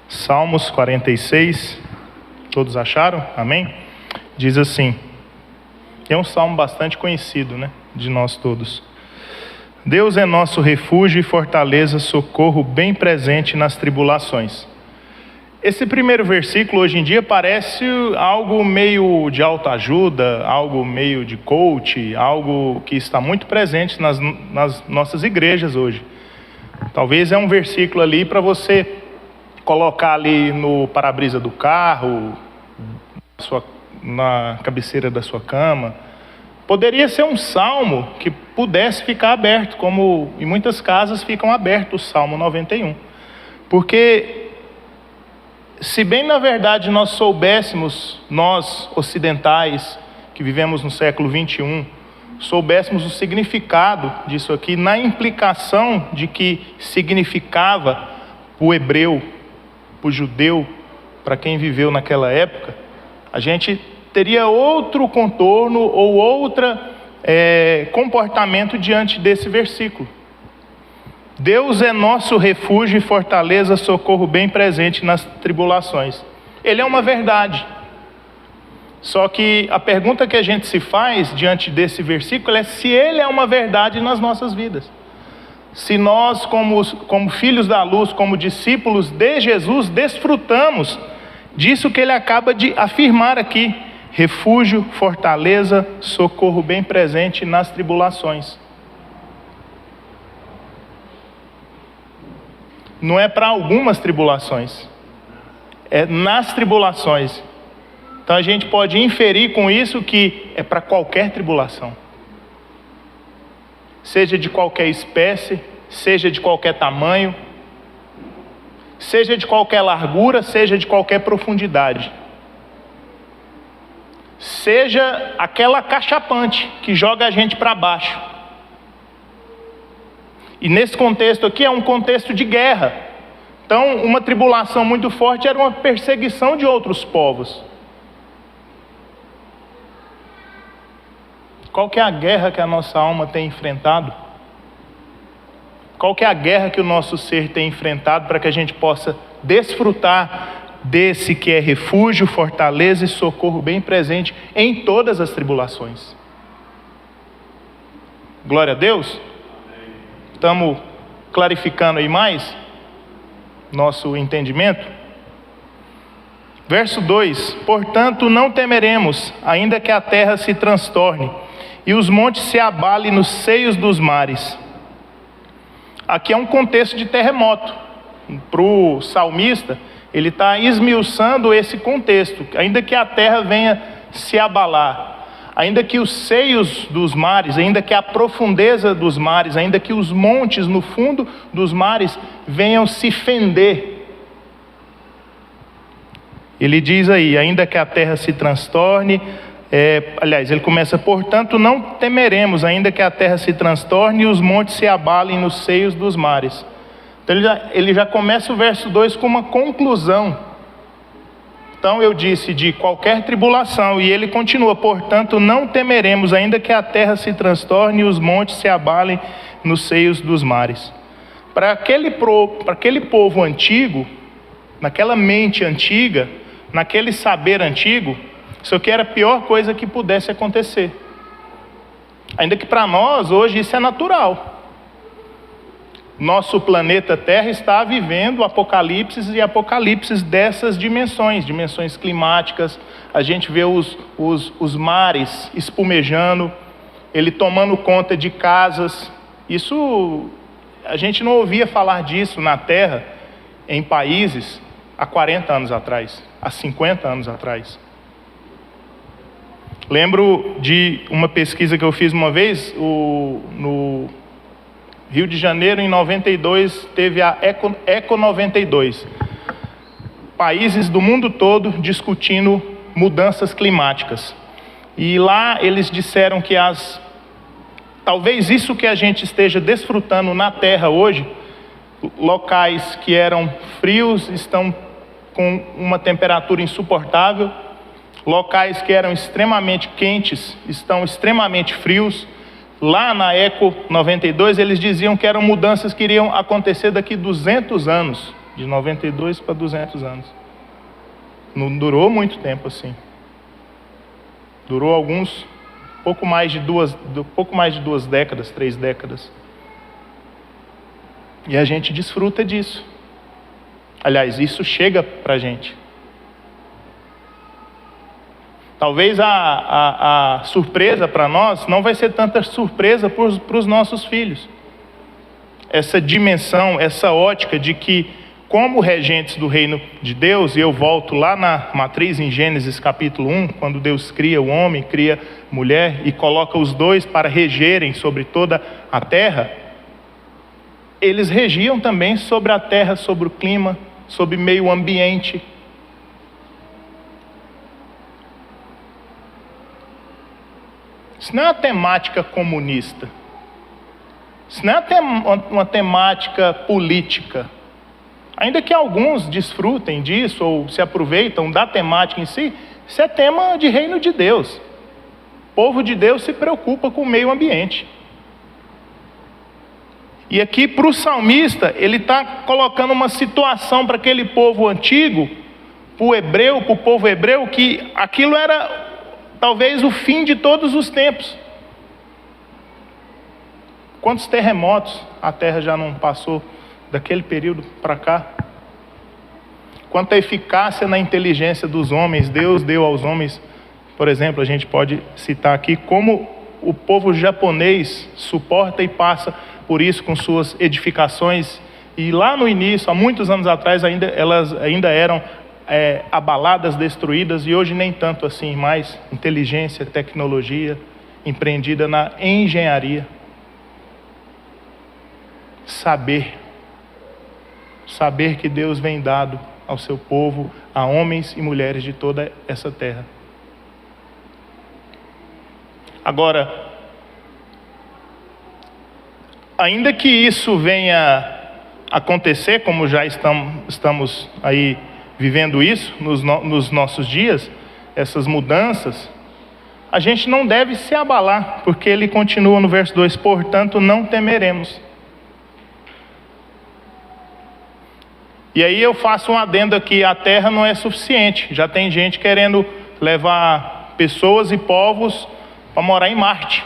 Salmos 46, todos acharam? Amém? Diz assim, é um salmo bastante conhecido, né, de nós todos. Deus é nosso refúgio e fortaleza, socorro bem presente nas tribulações. Esse primeiro versículo hoje em dia parece algo meio de autoajuda, algo meio de coach, algo que está muito presente nas nossas igrejas hoje. Talvez é um versículo ali para você colocar ali no para-brisa do carro, na cabeceira da sua cama. Poderia ser um salmo que pudesse ficar aberto, como em muitas casas ficam abertos o Salmo 91. Porque, se bem na verdade nós soubéssemos, nós ocidentais, que vivemos no século 21, soubéssemos o significado disso aqui, na implicação de que significava para o hebreu, para o judeu, para quem viveu naquela época, a gente teria outro contorno ou outro comportamento diante desse versículo. Deus é nosso refúgio e fortaleza, socorro bem presente nas tribulações. Ele é uma verdade. Só que a pergunta que a gente se faz diante desse versículo é se ele é uma verdade nas nossas vidas. Se nós, como filhos da luz, como discípulos de Jesus, desfrutamos disso que ele acaba de afirmar aqui: refúgio, fortaleza, socorro bem presente nas tribulações. Não é para algumas tribulações, é nas tribulações. Então a gente pode inferir com isso que é para qualquer tribulação. Seja de qualquer espécie, seja de qualquer tamanho, seja de qualquer largura, seja de qualquer profundidade. Seja aquela cachapante que joga a gente para baixo. E nesse contexto aqui é um contexto de guerra. Então, uma tribulação muito forte era uma perseguição de outros povos. Qual que é a guerra que a nossa alma tem enfrentado? Qual que é a guerra que o nosso ser tem enfrentado para que a gente possa desfrutar desse que é refúgio, fortaleza e socorro bem presente em todas as tribulações? Glória a Deus. Estamos clarificando aí mais nosso entendimento? Verso 2: portanto não temeremos, ainda que a terra se transtorne e os montes se abalem nos seios dos mares. Aqui é um contexto de terremoto. Para o salmista, ele está esmiuçando esse contexto. Ainda que a terra venha se abalar, ainda que os seios dos mares, ainda que a profundeza dos mares, ainda que os montes no fundo dos mares venham se fender. Ele diz aí, ainda que a terra se transtorne, ele começa, portanto não temeremos, ainda que a terra se transtorne e os montes se abalem nos seios dos mares. Então ele já começa o verso 2 com uma conclusão. Então eu disse de qualquer tribulação, e ele continua, portanto não temeremos, ainda que a terra se transtorne e os montes se abalem nos seios dos mares. Para aquele povo antigo, naquela mente antiga, naquele saber antigo, isso aqui era a pior coisa que pudesse acontecer. Ainda que para nós, hoje, isso é natural. Nosso planeta Terra está vivendo apocalipses e apocalipses dessas dimensões climáticas. A gente vê os mares espumejando, ele tomando conta de casas. Isso, a gente não ouvia falar disso na Terra, em países, há 40 anos atrás, há 50 anos atrás. Lembro de uma pesquisa que eu fiz uma vez, no Rio de Janeiro, em 92, teve a Eco 92. Países do mundo todo discutindo mudanças climáticas. E lá eles disseram que talvez isso que a gente esteja desfrutando na Terra hoje, locais que eram frios estão com uma temperatura insuportável, locais que eram extremamente quentes estão extremamente frios. Lá na Eco 92 eles diziam que eram mudanças que iriam acontecer daqui 200 anos, de 92 para 200 anos. Não durou muito tempo assim. Durou pouco mais de duas décadas, 3 décadas. E a gente desfruta disso. Aliás, isso chega para a gente. Talvez a surpresa para nós não vai ser tanta surpresa para os nossos filhos. Essa dimensão, essa ótica de que, como regentes do reino de Deus, e eu volto lá na matriz em Gênesis capítulo 1, quando Deus cria o homem, cria a mulher e coloca os dois para regerem sobre toda a terra, eles regiam também sobre a terra, sobre o clima, sobre o meio ambiente. Isso não é uma temática comunista. Isso não é uma temática política. Ainda que alguns desfrutem disso ou se aproveitam da temática em si, isso é tema de reino de Deus. O povo de Deus se preocupa com o meio ambiente. E aqui para o salmista, ele está colocando uma situação para aquele povo antigo, para o povo hebreu, que aquilo era talvez o fim de todos os tempos. Quantos terremotos a terra já não passou daquele período para cá? Quanta eficácia na inteligência dos homens Deus deu aos homens. Por exemplo, a gente pode citar aqui como o povo japonês suporta e passa por isso com suas edificações. E lá no início, há muitos anos atrás, elas ainda eram abaladas, destruídas, e hoje nem tanto assim, mais inteligência, tecnologia empreendida na engenharia. Saber que Deus vem dado ao seu povo, a homens e mulheres de toda essa terra. Agora, ainda que isso venha acontecer, como já estamos aí vivendo isso nos nossos dias, essas mudanças, a gente não deve se abalar, porque ele continua no verso 2, portanto não temeremos. E aí eu faço um adendo aqui, a terra não é suficiente, já tem gente querendo levar pessoas e povos para morar em Marte.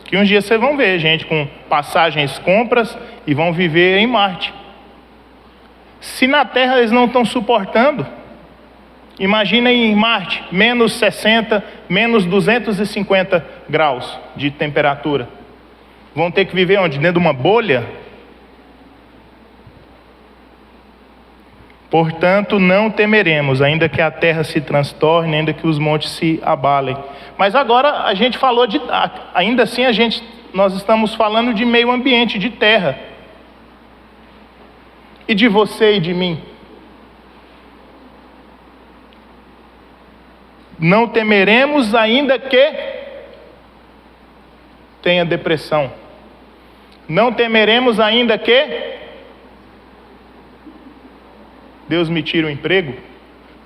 Que um dia vocês vão ver gente com passagens, compras e vão viver em Marte. Se na Terra eles não estão suportando, imagina em Marte, menos 60, menos 250 graus de temperatura. Vão ter que viver onde? Dentro de uma bolha? Portanto, não temeremos, ainda que a terra se transtorne, ainda que os montes se abalem. Mas agora a gente falou ainda assim nós estamos falando de meio ambiente, de terra. E de você e de mim. Não temeremos, ainda que tenha depressão. Não temeremos, ainda que Deus me tire o emprego.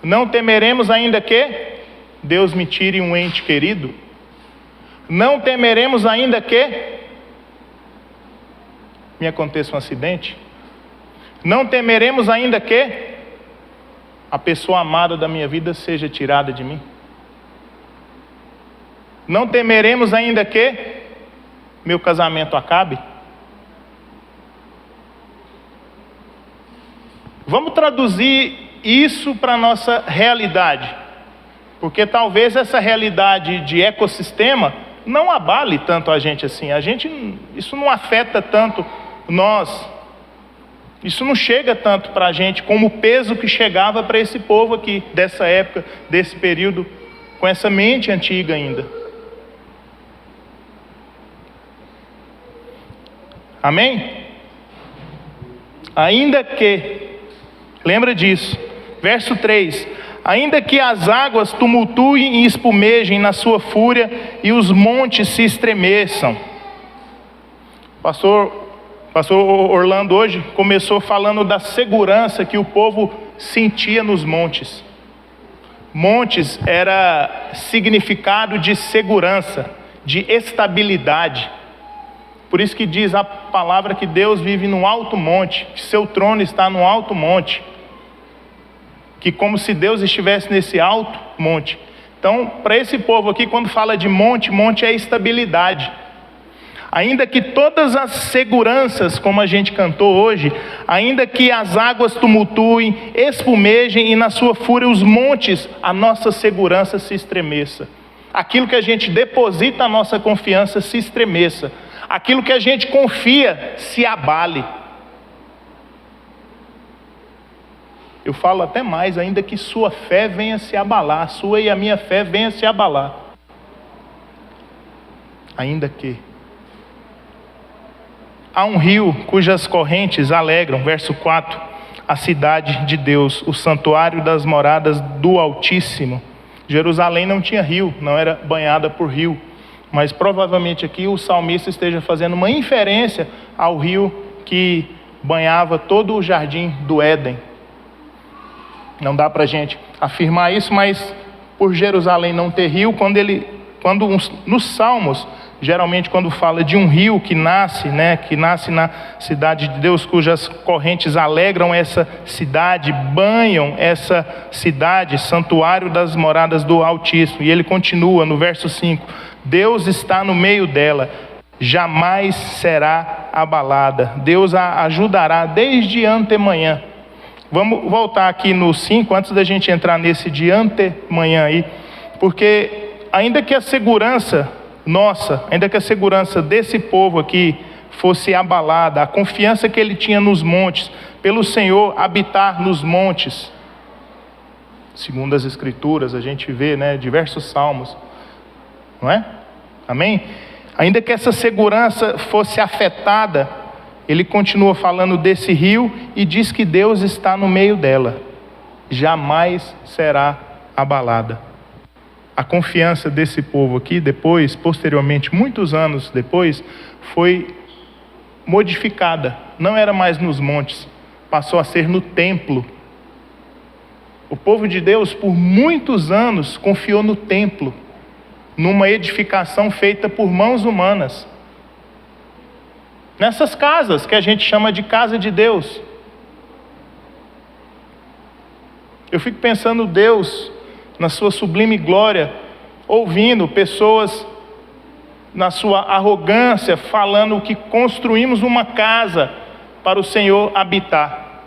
Não temeremos, ainda que Deus me tire um ente querido. Não temeremos, ainda que me aconteça um acidente. Não temeremos, ainda que a pessoa amada da minha vida seja tirada de mim. Não temeremos, ainda que meu casamento acabe. Vamos traduzir isso para a nossa realidade, porque talvez essa realidade de ecossistema não abale tanto a gente assim. Isso não afeta tanto nós, isso não chega tanto para a gente como o peso que chegava para esse povo aqui, dessa época, desse período, com essa mente antiga ainda. Amém? Ainda que, lembra disso, verso 3, ainda que as águas tumultuem e espumejem na sua fúria e os montes se estremeçam. Pastor Orlando hoje começou falando da segurança que o povo sentia nos montes. Montes era significado de segurança, de estabilidade. Por isso que diz a palavra que Deus vive no alto monte, que seu trono está no alto monte, que como se Deus estivesse nesse alto monte. Então, para esse povo aqui, quando fala de monte, monte é estabilidade. Ainda que todas as seguranças, como a gente cantou hoje, ainda que as águas tumultuem, espumejem e na sua fúria os montes, a nossa segurança se estremeça. Aquilo que a gente deposita a nossa confiança se estremeça. Aquilo que a gente confia se abale. Eu falo até mais, ainda que sua fé venha se abalar, a sua e a minha fé venha se abalar. Ainda que. Há um rio cujas correntes alegram, verso 4, a cidade de Deus, o santuário das moradas do Altíssimo. Jerusalém não tinha rio, não era banhada por rio, mas provavelmente aqui o salmista esteja fazendo uma inferência ao rio que banhava todo o jardim do Éden. Não dá para a gente afirmar isso, mas por Jerusalém não ter rio, nos Salmos, geralmente quando fala de um rio que nasce na cidade de Deus, cujas correntes alegram essa cidade, banham essa cidade, santuário das moradas do Altíssimo. E ele continua no verso 5, Deus está no meio dela, jamais será abalada. Deus a ajudará desde antemanhã. Vamos voltar aqui no 5, antes da gente entrar nesse de antemanhã aí, porque ainda que a segurança nossa, ainda que a segurança desse povo aqui fosse abalada, a confiança que ele tinha nos montes, pelo Senhor habitar nos montes, segundo as Escrituras, a gente vê, diversos salmos, não é? Amém? Ainda que essa segurança fosse afetada, ele continua falando desse rio e diz que Deus está no meio dela, jamais será abalada. A confiança desse povo aqui, depois, posteriormente, muitos anos depois, foi modificada. Não era mais nos montes, passou a ser no templo. O povo de Deus, por muitos anos, confiou no templo, numa edificação feita por mãos humanas. Nessas casas que a gente chama de casa de Deus. Eu fico pensando Deus, na sua sublime glória, ouvindo pessoas na sua arrogância, falando que construímos uma casa para o Senhor habitar.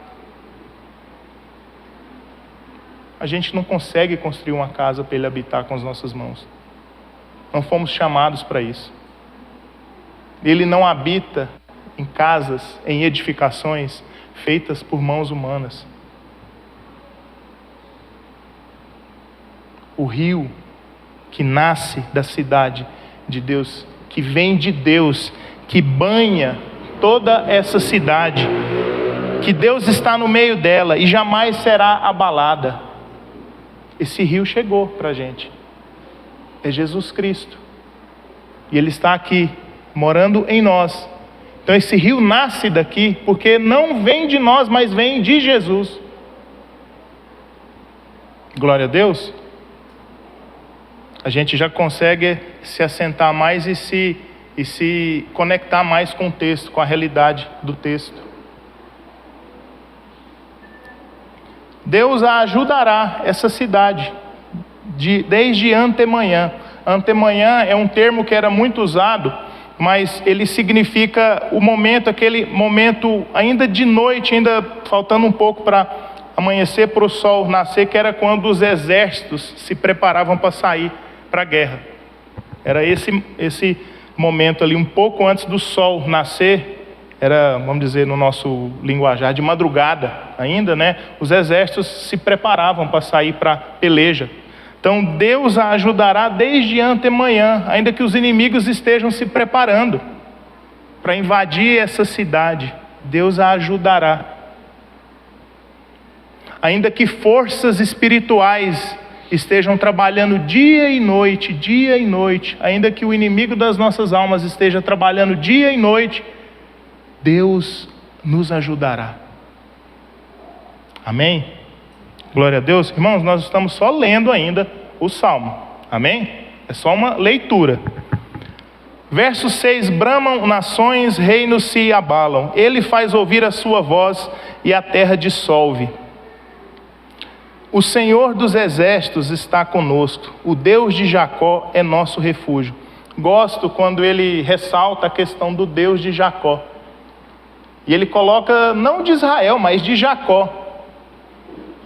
A gente não consegue construir uma casa para Ele habitar com as nossas mãos. Não fomos chamados para isso. Ele não habita em casas, em edificações feitas por mãos humanas. O rio que nasce da cidade de Deus, que vem de Deus, que banha toda essa cidade, que Deus está no meio dela e jamais será abalada. Esse rio chegou para a gente. É Jesus Cristo. E Ele está aqui, morando em nós. Então esse rio nasce daqui, porque não vem de nós, mas vem de Jesus. Glória a Deus. A gente já consegue se assentar mais e se conectar mais com o texto, com a realidade do texto. Deus a ajudará, essa cidade, desde antemanhã. Antemanhã é um termo que era muito usado, mas ele significa o momento, aquele momento ainda de noite, ainda faltando um pouco para amanhecer, para o sol nascer, que era quando os exércitos se preparavam para sair para a guerra. Era esse momento ali, um pouco antes do sol nascer, era, vamos dizer, no nosso linguajar, de madrugada ainda, os exércitos se preparavam para sair para peleja. Então Deus a ajudará desde antemanhã, ainda que os inimigos estejam se preparando para invadir essa cidade. Deus a ajudará. Ainda que forças espirituais estejam trabalhando dia e noite, ainda que o inimigo das nossas almas esteja trabalhando dia e noite, Deus nos ajudará. Amém? Glória a Deus. Irmãos, nós estamos só lendo ainda o Salmo. Amém? É só uma leitura. Verso 6: bramam nações, reinos se abalam. Ele faz ouvir a sua voz e a terra dissolve. O Senhor dos exércitos está conosco. O Deus de Jacó é nosso refúgio. Gosto quando ele ressalta a questão do Deus de Jacó. E ele coloca não de Israel, mas de Jacó.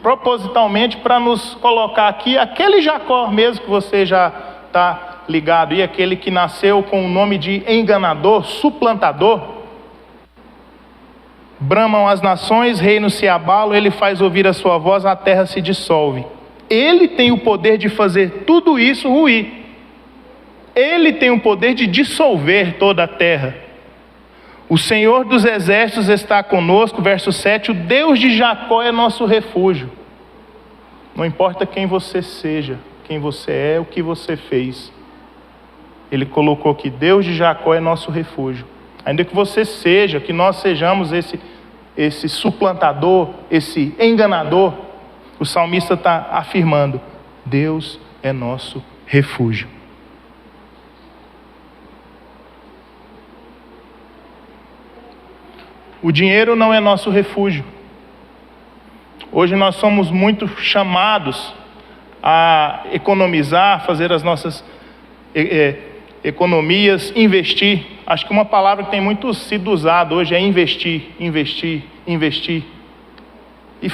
Propositalmente para nos colocar aqui aquele Jacó mesmo que você já está ligado. E aquele que nasceu com o nome de enganador, suplantador. Bramam as nações, reinos se abalam, ele faz ouvir a sua voz, a terra se dissolve. Ele tem o poder de fazer tudo isso ruir. Ele tem o poder de dissolver toda a terra. O Senhor dos exércitos está conosco, verso 7, o Deus de Jacó é nosso refúgio. Não importa quem você seja, quem você é, o que você fez. Ele colocou aqui, Deus de Jacó é nosso refúgio. Ainda que você seja, que nós sejamos esse suplantador, esse enganador, o salmista está afirmando, Deus é nosso refúgio. O dinheiro não é nosso refúgio. Hoje nós somos muito chamados a economizar, fazer as nossas economias, investir. Acho que uma palavra que tem muito sido usada hoje é investir, investir, investir. E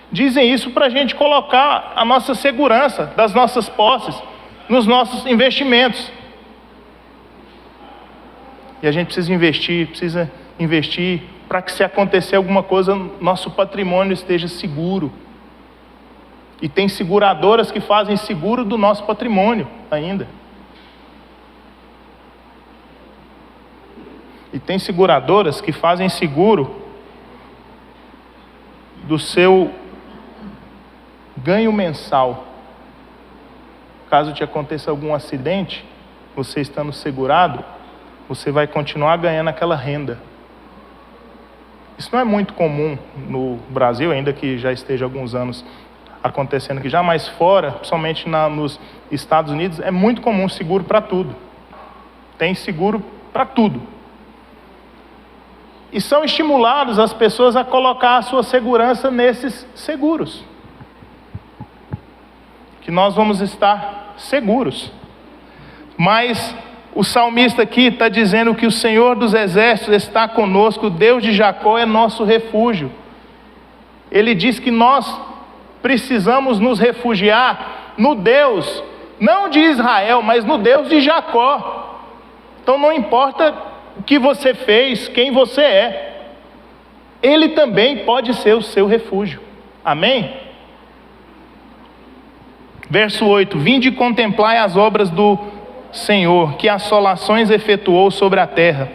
dizem isso para a gente colocar a nossa segurança das nossas posses nos nossos investimentos. E a gente precisa investir para que, se acontecer alguma coisa, nosso patrimônio esteja seguro. E tem seguradoras que fazem seguro do nosso patrimônio ainda. E tem seguradoras que fazem seguro do seu ganho mensal. Caso te aconteça algum acidente, você estando segurado, você vai continuar ganhando aquela renda. Isso não é muito comum no Brasil, ainda que já esteja há alguns anos acontecendo aqui já, mas fora, principalmente nos Estados Unidos, é muito comum seguro para tudo. Tem seguro para tudo. E são estimulados as pessoas a colocar a sua segurança nesses seguros. Que nós vamos estar seguros. Mas o salmista aqui está dizendo que o Senhor dos exércitos está conosco, o Deus de Jacó é nosso refúgio. Ele diz que nós precisamos nos refugiar no Deus, não de Israel, mas no Deus de Jacó. Então não importa o que você fez, quem você é, Ele também pode ser o seu refúgio. Amém? Verso 8: vinde e contemplai as obras do Senhor, que assolações efetuou sobre a terra.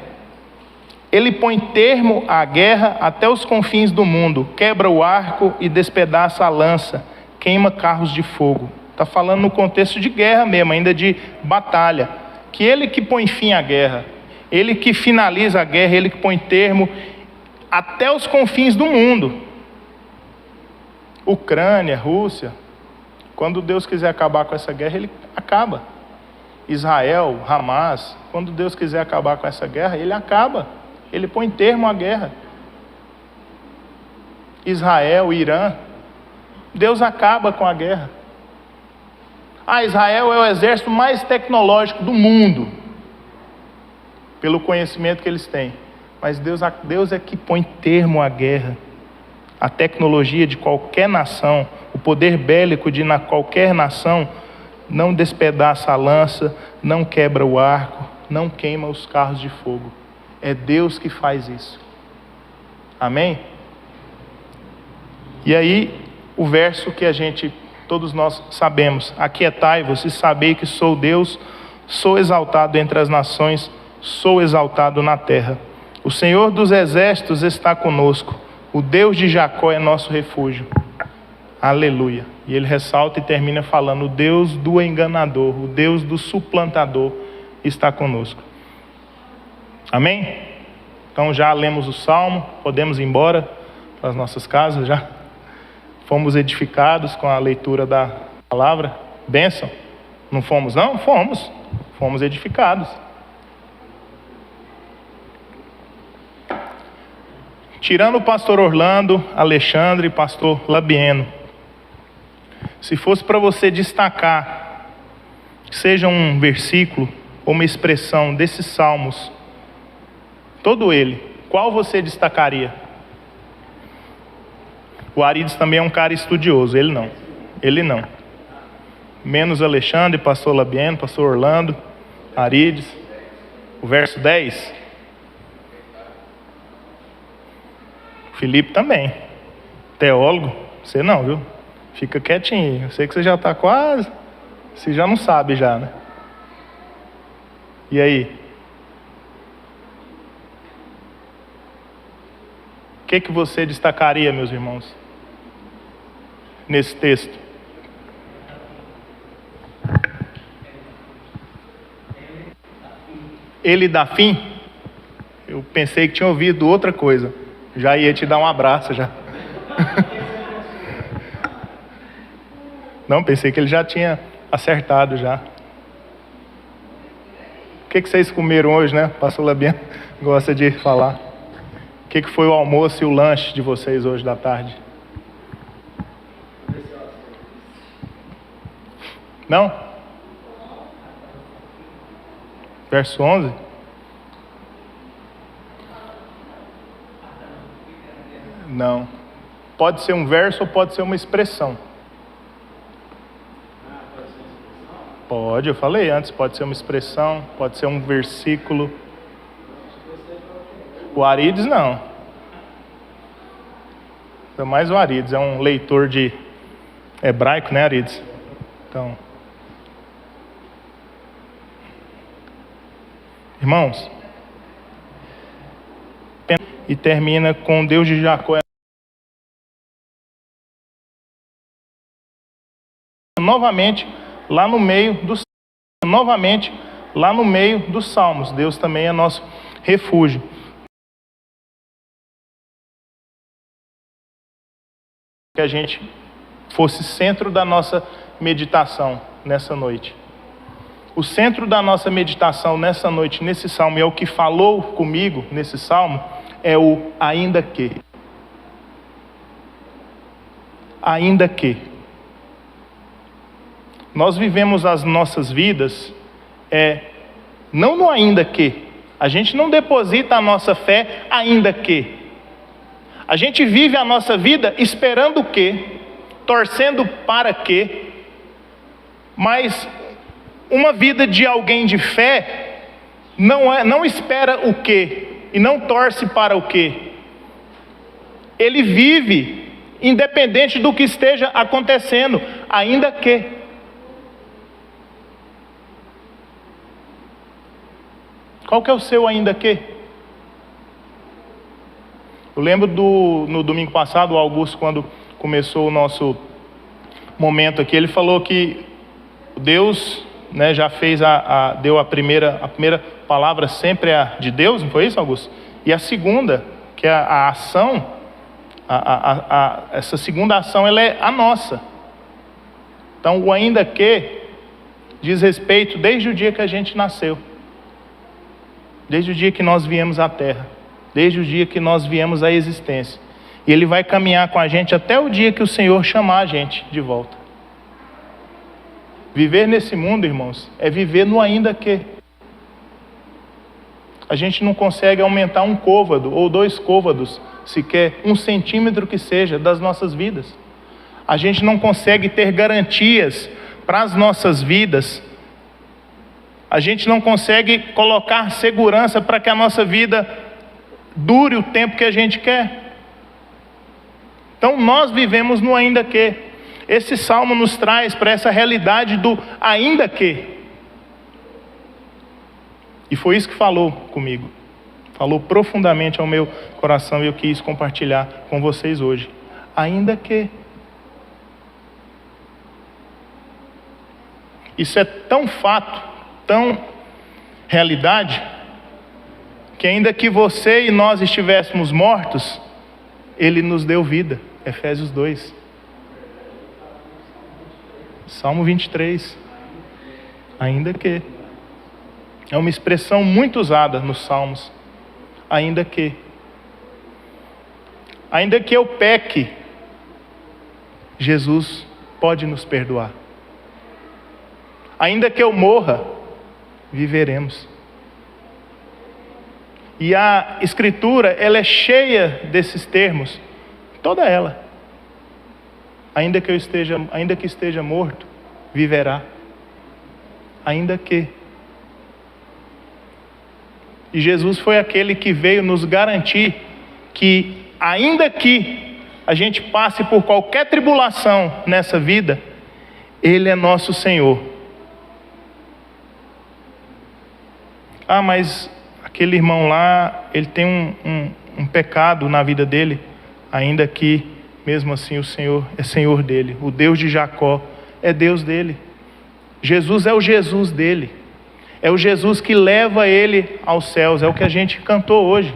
Ele põe termo à guerra até os confins do mundo, quebra o arco e despedaça a lança, queima carros de fogo. Está falando no contexto de guerra mesmo, ainda de batalha. Que Ele que põe fim à guerra, Ele que finaliza a guerra, Ele que põe termo até os confins do mundo. Ucrânia, Rússia, quando Deus quiser acabar com essa guerra, Ele acaba. Israel, Hamas, quando Deus quiser acabar com essa guerra, Ele acaba. Ele põe termo à guerra. Israel, Irã, Deus acaba com a guerra. Israel é o exército mais tecnológico do mundo, pelo conhecimento que eles têm. Mas Deus é que põe termo à guerra. A tecnologia de qualquer nação, o poder bélico de qualquer nação, não despedaça a lança, não quebra o arco, não queima os carros de fogo. É Deus que faz isso. Amém? E aí, o verso que todos nós sabemos: aquietai-vos e sabei que sou Deus, sou exaltado entre as nações, sou exaltado na terra. O Senhor dos exércitos está conosco, o Deus de Jacó é nosso refúgio. Aleluia. E ele ressalta e termina falando: o Deus do enganador, o Deus do suplantador está conosco. Amém? Então já lemos o Salmo, podemos ir embora para as nossas casas já. Fomos edificados com a leitura da palavra. Bênção. Não fomos não? Fomos. Fomos edificados. Tirando o pastor Orlando, Alexandre e pastor Labieno, se fosse para você destacar, seja um versículo ou uma expressão desses salmos, todo ele, qual você destacaria? O Arides também é um cara estudioso, ele não. Menos Alexandre, pastor Labieno, pastor Orlando, Arides. O verso 10. Felipe também. Teólogo, você não, viu? Fica quietinho. Eu sei que você já está quase. Você já não sabe já, né? E aí? O que você destacaria, meus irmãos, nesse texto? Ele dá fim? Eu pensei que tinha ouvido outra coisa. Já ia te dar um abraço já. Não, pensei que ele já tinha acertado já. O que vocês comeram hoje, né? Pastor Labieno gosta de falar. O que foi o almoço e o lanche de vocês hoje da tarde? Não? Verso 11. Não. Pode ser um verso ou pode ser uma expressão. Pode, eu falei antes, pode ser uma expressão, pode ser um versículo. O Arides não. É mais o Arides, é um leitor de hebraico, né, Arides? Então, irmãos, e termina com Deus de Jacó. Novamente lá no meio dos salmos. Deus também é nosso refúgio. Que a gente fosse centro da nossa meditação nessa noite. O centro da nossa meditação nessa noite, nesse salmo, é o que falou comigo nesse salmo, é o ainda que. Ainda que. Nós vivemos as nossas vidas, não no ainda que. A gente não deposita a nossa fé ainda que. A gente vive a nossa vida esperando o quê? Torcendo para quê? Mas uma vida de alguém de fé não espera o quê? E não torce para o quê? Ele vive independente do que esteja acontecendo, ainda que. Qual que é o seu ainda que? Eu lembro no domingo passado, o Augusto, quando começou o nosso momento aqui, ele falou que Deus, né, já fez deu a primeira palavra sempre é a de Deus, não foi isso, Augusto? E a segunda, que é a ação, essa segunda ação, ela é a nossa. Então, o ainda que diz respeito desde o dia que a gente nasceu. Desde o dia que nós viemos à Terra. Desde o dia que nós viemos à existência. E Ele vai caminhar com a gente até o dia que o Senhor chamar a gente de volta. Viver nesse mundo, irmãos, é viver no ainda que. A gente não consegue aumentar um côvado ou 2 côvados, sequer 1 centímetro que seja, das nossas vidas. A gente não consegue ter garantias para as nossas vidas. A gente não consegue colocar segurança para que a nossa vida dure o tempo que a gente quer. Então nós vivemos no ainda que. Esse salmo nos traz para essa realidade do ainda que. E foi isso que falou comigo. Falou profundamente ao meu coração e eu quis compartilhar com vocês hoje. Ainda que. Isso é tão fato, tão realidade, que ainda que você e nós estivéssemos mortos, Ele nos deu vida. Efésios 2. Salmo 23. Ainda que. É uma expressão muito usada nos Salmos. Ainda que eu peque, Jesus pode nos perdoar. Ainda que eu morra, viveremos. E a Escritura, ela é cheia desses termos, toda ela. Ainda que esteja morto, viverá. Ainda que. E Jesus foi aquele que veio nos garantir que, ainda que a gente passe por qualquer tribulação nessa vida, Ele é nosso Senhor. Ah, mas aquele irmão lá, ele tem um pecado na vida dele, ainda que, mesmo assim, o Senhor é Senhor dele. O Deus de Jacó é Deus dele. Jesus é o Jesus dele. É o Jesus que leva ele aos céus. É o que a gente cantou hoje.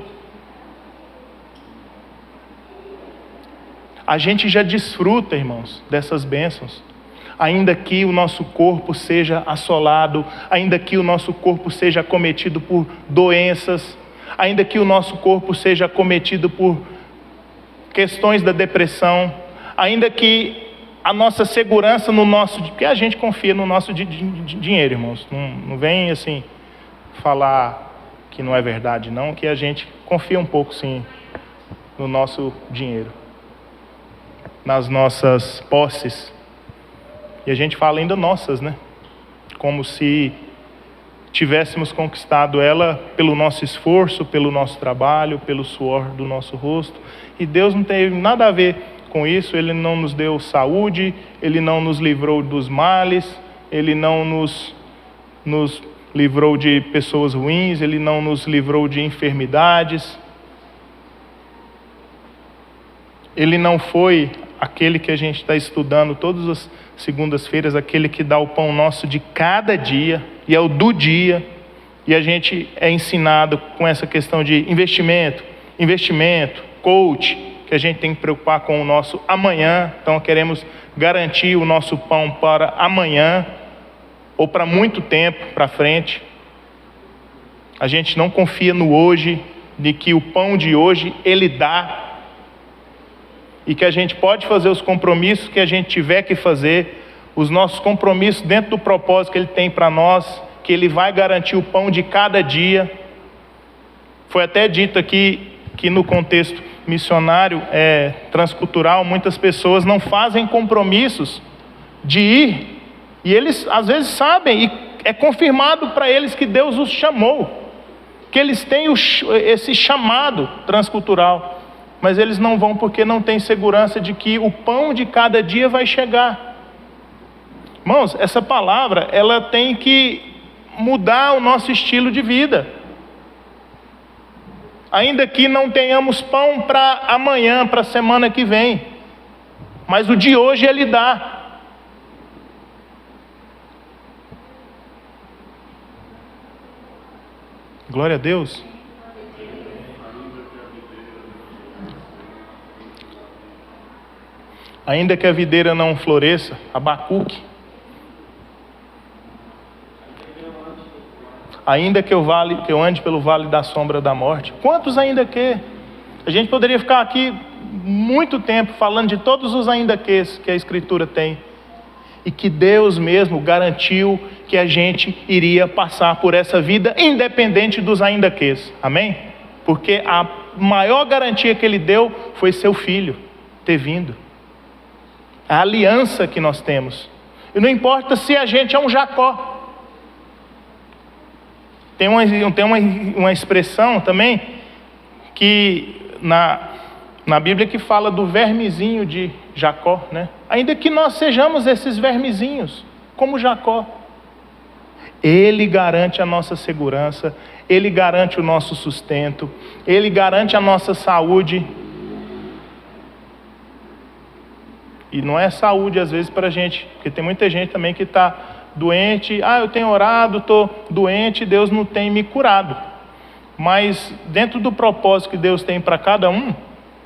A gente já desfruta, irmãos, dessas bênçãos. Ainda que o nosso corpo seja assolado, ainda que o nosso corpo seja acometido por doenças, ainda que o nosso corpo seja acometido por questões da depressão, ainda que a nossa segurança no nosso... Porque a gente confia no nosso dinheiro, irmãos. Não vem assim falar que não é verdade, não, que a gente confia um pouco, sim, no nosso dinheiro, nas nossas posses. E a gente fala ainda nossas, né? Como se tivéssemos conquistado ela pelo nosso esforço, pelo nosso trabalho, pelo suor do nosso rosto. E Deus não teve nada a ver com isso. Ele não nos deu saúde, Ele não nos livrou dos males, Ele não nos livrou de pessoas ruins, Ele não nos livrou de enfermidades. Ele não foi aquele que a gente está estudando todas as segundas-feiras, aquele que dá o pão nosso de cada dia, e é o do dia, e a gente é ensinado com essa questão de investimento, coach, que a gente tem que preocupar com o nosso amanhã. Então queremos garantir o nosso pão para amanhã, ou para muito tempo para frente. A gente não confia no hoje, de que o pão de hoje Ele dá, e que a gente pode fazer os compromissos que a gente tiver que fazer, os nossos compromissos dentro do propósito que Ele tem para nós, que Ele vai garantir o pão de cada dia. Foi até dito aqui que no contexto missionário, transcultural, muitas pessoas não fazem compromissos de ir, e eles às vezes sabem, e é confirmado para eles que Deus os chamou, que eles têm esse chamado transcultural, mas eles não vão porque não têm segurança de que o pão de cada dia vai chegar. Irmãos, essa palavra, ela tem que mudar o nosso estilo de vida. Ainda que não tenhamos pão para amanhã, para a semana que vem, mas o de hoje Ele dá. Glória a Deus. Ainda que a videira não floresça, Abacuque. Ainda que eu ande pelo vale da sombra da morte. Quantos ainda que? A gente poderia ficar aqui muito tempo falando de todos os ainda que a Escritura tem. E que Deus mesmo garantiu que a gente iria passar por essa vida independente dos ainda que. Amém? Porque a maior garantia que Ele deu foi seu Filho ter vindo. A aliança que nós temos. E não importa se a gente é um Jacó. Tem uma expressão também que na Bíblia que fala do vermezinho de Jacó, né? Ainda que nós sejamos esses vermezinhos, como Jacó, Ele garante a nossa segurança, Ele garante o nosso sustento, Ele garante a nossa saúde. E não é saúde às vezes para a gente, porque tem muita gente também que está doente. Eu tenho orado, estou doente, Deus não tem me curado. Mas dentro do propósito que Deus tem para cada um,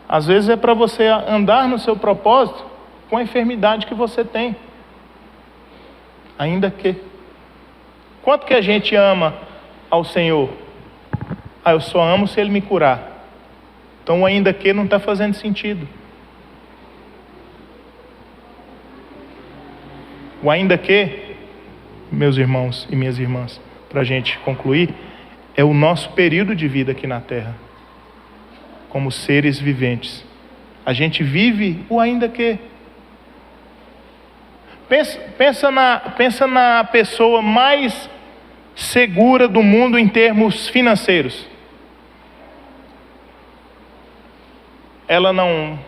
às vezes é para você andar no seu propósito com a enfermidade que você tem. Ainda que. Quanto que a gente ama ao Senhor? Eu só amo se Ele me curar. Então, ainda que não está fazendo sentido. O ainda que, meus irmãos e minhas irmãs, para a gente concluir, é o nosso período de vida aqui na Terra, como seres viventes. A gente vive o ainda que. Pensa na pessoa mais segura do mundo em termos financeiros. Ela não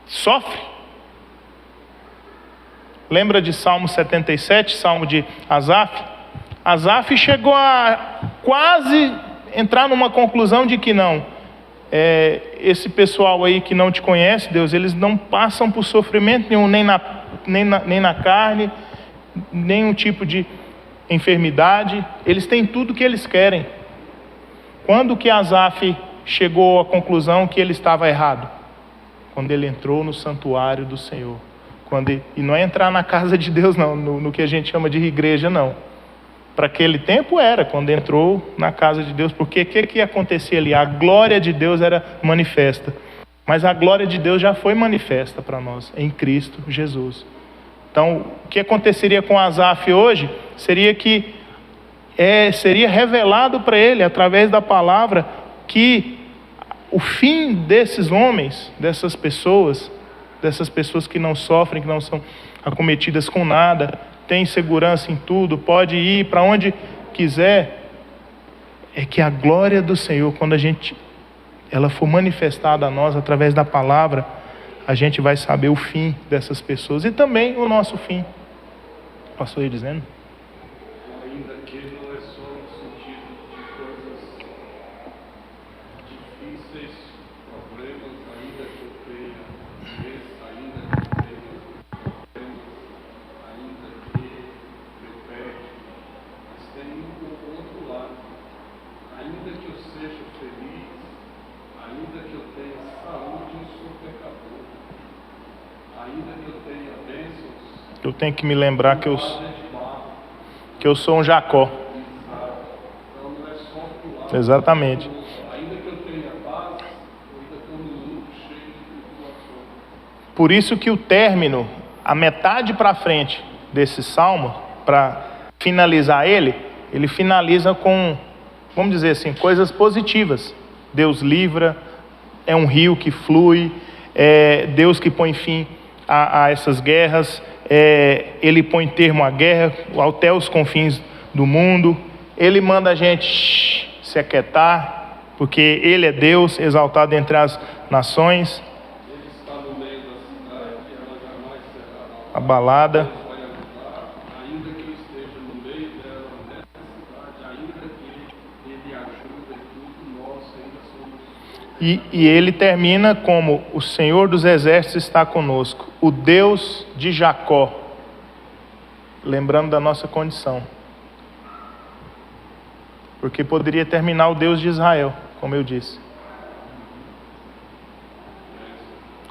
sofre? Lembra de Salmo 77, Salmo de Asaf? Asaf chegou a quase entrar numa conclusão de que não. Esse pessoal aí que não te conhece, Deus, eles não passam por sofrimento nenhum, nem na carne, nenhum tipo de enfermidade. Eles têm tudo que eles querem. Quando que Asaf chegou à conclusão que ele estava errado? Quando ele entrou no santuário do Senhor. E não é entrar na casa de Deus, não, no que a gente chama de igreja, não. Para aquele tempo era, quando entrou na casa de Deus, porque o que acontecia ali? A glória de Deus era manifesta. Mas a glória de Deus já foi manifesta para nós, em Cristo Jesus. Então, o que aconteceria com Asaf hoje, seria que seria revelado para ele, através da palavra, que o fim desses homens, dessas pessoas que não sofrem, que não são acometidas com nada, tem segurança em tudo, pode ir para onde quiser, é que a glória do Senhor, quando ela for manifestada a nós através da palavra, a gente vai saber o fim dessas pessoas e também o nosso fim. Passou aí dizendo? Ainda que não é só no sentido de coisas difíceis, problemas, ainda que eu tenha doença, ainda que eu tenha problemas, ainda que eu peque, mas tem um outro lado. Ainda que eu seja feliz, ainda que eu tenha saúde, eu sou pecador. Ainda que eu tenha bênçãos, Eu tenho que me lembrar que eu sou um Jacó. então não é só pro lado. Exatamente. Ainda que eu tenha paz, eu ainda estou no mundo cheio de tribulação. Por isso que o término, a metade para frente desse salmo, para finalizar ele finaliza com, vamos dizer assim, coisas positivas. Deus livra, é um rio que flui, é Deus que põe fim a essas guerras, Ele põe termo à guerra até os confins do mundo. Ele manda a gente se aquietar, porque Ele é Deus, exaltado entre as nações. Ele está no meio da cidade, ela jamais será Abalada. vai ajudar, ainda que eu esteja no meio dela, nessa cidade, ainda que Ele ajude em tudo, nós ainda somos. E ele termina como: o Senhor dos Exércitos está conosco, o Deus de Jacó, lembrando da nossa condição. Porque poderia terminar o Deus de Israel, como eu disse.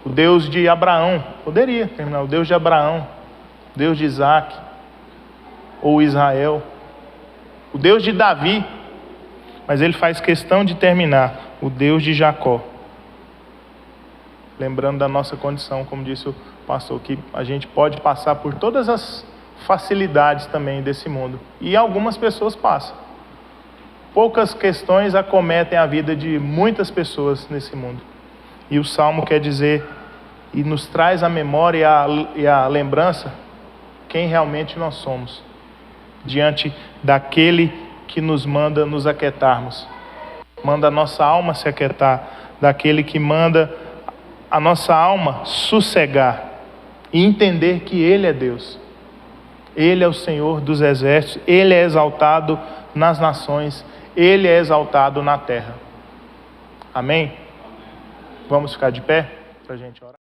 O Deus de Abraão, poderia terminar o Deus de Abraão, Deus de Isaac, ou Israel, o Deus de Davi, mas ele faz questão de terminar: o Deus de Jacó. Lembrando da nossa condição, como disse o pastor, que a gente pode passar por todas as facilidades também desse mundo. E algumas pessoas passam. Poucas questões acometem a vida de muitas pessoas nesse mundo. E o Salmo quer dizer, e nos traz a memória e a lembrança, quem realmente nós somos, diante daquele que nos manda nos aquietarmos. Manda a nossa alma se aquietar, daquele que manda a nossa alma sossegar e entender que Ele é Deus. Ele é o Senhor dos exércitos, Ele é exaltado nas nações, Ele é exaltado na terra. Amém? Vamos ficar de pé para a gente orar.